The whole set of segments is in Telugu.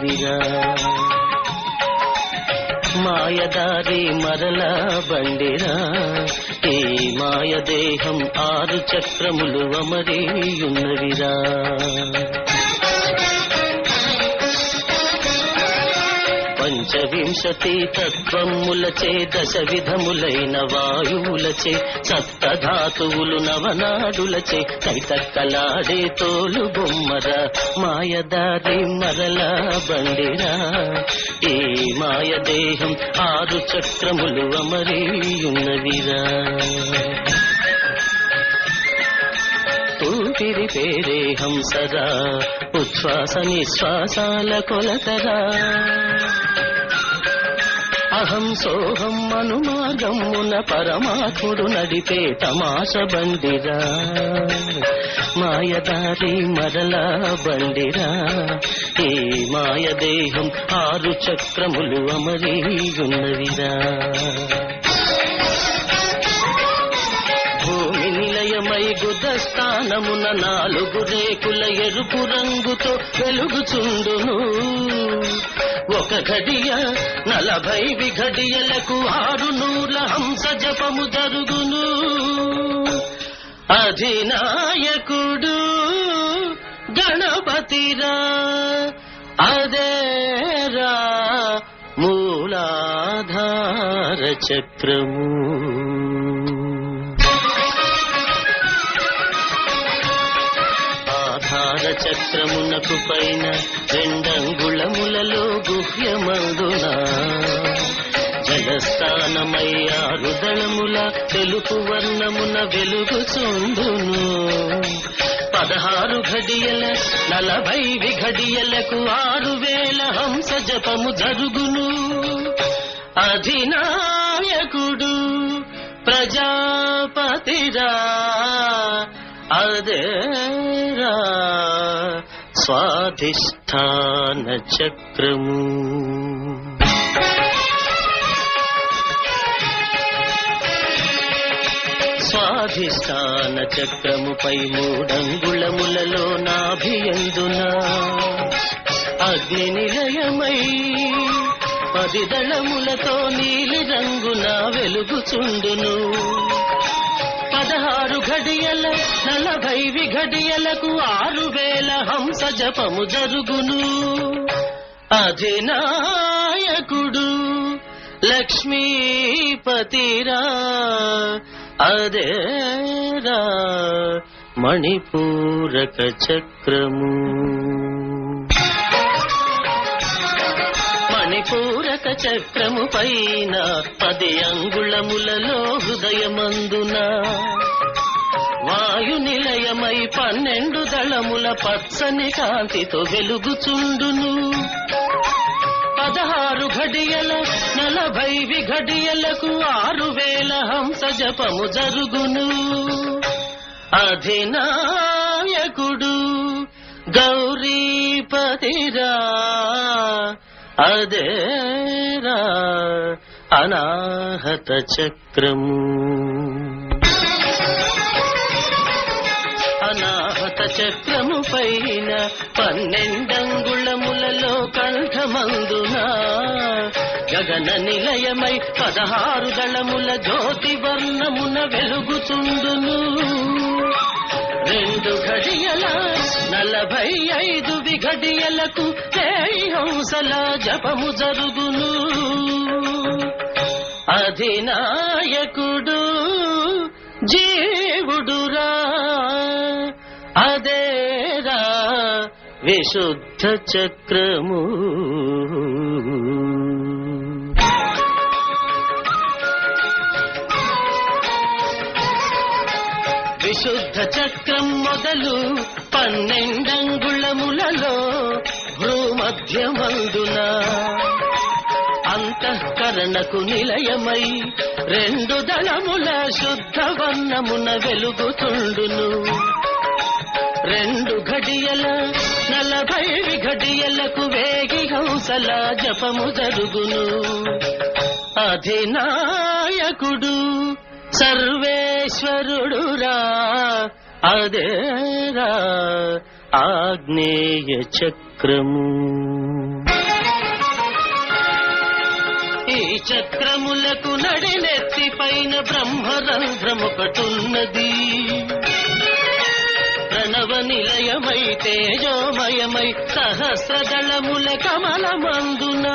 ఉన్నవిరా. మాయదారి మరలా బండిరా, ఈ మాయదేహం 6 చక్రములు అమరేయున్నవిరా. పంచవింశతి తత్వములచే 10 విధములైన వాయువులచే సప్తధాతువులు నవనాడులచే కైతక్కలాడే తోలు బొమ్మరా. మాయదారి మరలా బండిరా, ఈ మాయదేహం 6 చక్రములు అమరేయున్నవిరా. ఊపిరి పేరే హంసరా, ఉచ్ఛ్వాస నిశ్వాసాల కొలతరా. అహం సోహం అనుమార్గమున పరమాత్ముడు నడిపే తమాష బండిరా. మాయదారి మరలా బండిరా, ఈ మాయదేహం 6 చక్రములు అమరేయున్నవిరా. భూమి నిలయమై గుదస్థానమున 4 రేకుల ఎరుపు రంగుతో వెలుగుచుండును. ఒక ఘడియ 40 విఘడియలకు 600 హంస జపము జరుగును. అధినాయకుడు గణపతిరా, అదేరా మూలాధార చక్రము. ఆధార చక్రమునకు పైన 2 అంగుళములలో గుహ్యమందున జలస్థానమై 6 దళముల తెలుపు వర్ణమున వెలుగుచుండును. 16 ఘడియల 40 విఘడియలకు 6000 హంస జపము జరుగును. అధినాయకుడు ప్రజాపతిరా, అదేరా స్వాధిష్ఠాన చక్రము. స్వాధిష్ఠాన చక్రముపై 3 అంగుళములలో నాభియందున అగ్ని నిలయమై 10 దళములతో నీలి రంగున వెలుగుచుండును. 16 ఘడియల 40 విఘడియలకు 6000 హంస జపము జరుగును. అధినాయకుడు లక్ష్మీపతిరా, అదేరా మణిపూరక చక్రము. మణిపూరక చక్రము పైన 10 అంగుళములలో హృదయమందున వాయు నిలయమై 12 దళముల పచ్చని కాంతితో వెలుగుచుండును. 16 ఘడియల 40 విఘడియలకు 6000 హంస జపము జరుగును. అధినాయకుడు గౌరీపతిరా, అదేరా అనాహత చక్రము. అనాహత చక్రము పైన 12 అంగుళములలో కంఠమందున గగన నిలయమై 16 దళముల జ్యోతి వర్ణమున వెలుగుచుండును. 2 ఘడియల 45 విఘడియలకు 1000 హంసల జపము జరుగును. అధినాయకుడు జీవుడురా, అదేరా విశుద్ధ చక్రము. విశుద్ధ చక్రం మొదలు 12 అంగుళములలో భ్రూమధ్యమందున అంతఃకరణకు నిలయమై 2 దళముల శుద్ధ వర్ణమున వెలుగుతుండును. 2 ఘడియల 40 విఘడియలకు వేగి హంసల జపము జరుగును. అధినాయకుడు సర్వేశ్వరుడురా, అదేరా ఆగ్నేయ చక్రము. చక్రములకు నడినెత్తి పైన బ్రహ్మరంధ్రమొకటున్నది. ప్రణవ నిలయమై తేజోమయమై సహస్రదళముల కమలమందున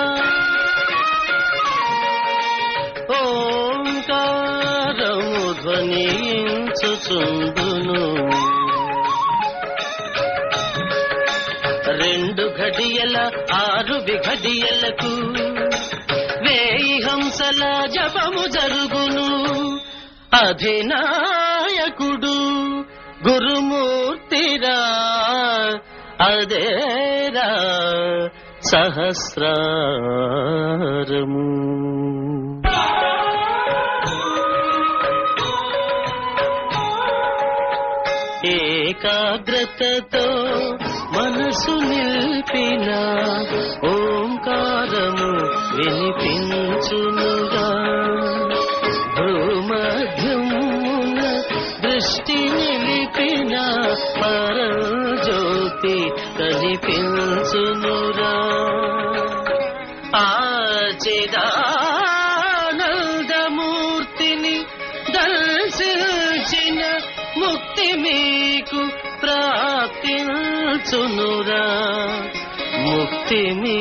ఓంకారము ధ్వనించుచుండును. 2 ఘడియల 6 విఘడియలకు వేయి హంసల జపము జరుగును. అధినాయకుడు గురుమూర్తిరా అదేరా సహస్రారము. ఏకాగ్రతతో మనసు నిల్పిన ఓంకారము వినిపించునుగా. భూమధ్యమున దృష్టి నిలిపిన పరజ్యోతి కనిపించునురా. ఆచిదానందమూర్తిని దర్శించిన ముక్తి మీకు ప్రాప్తించునురా. ముక్తి మీ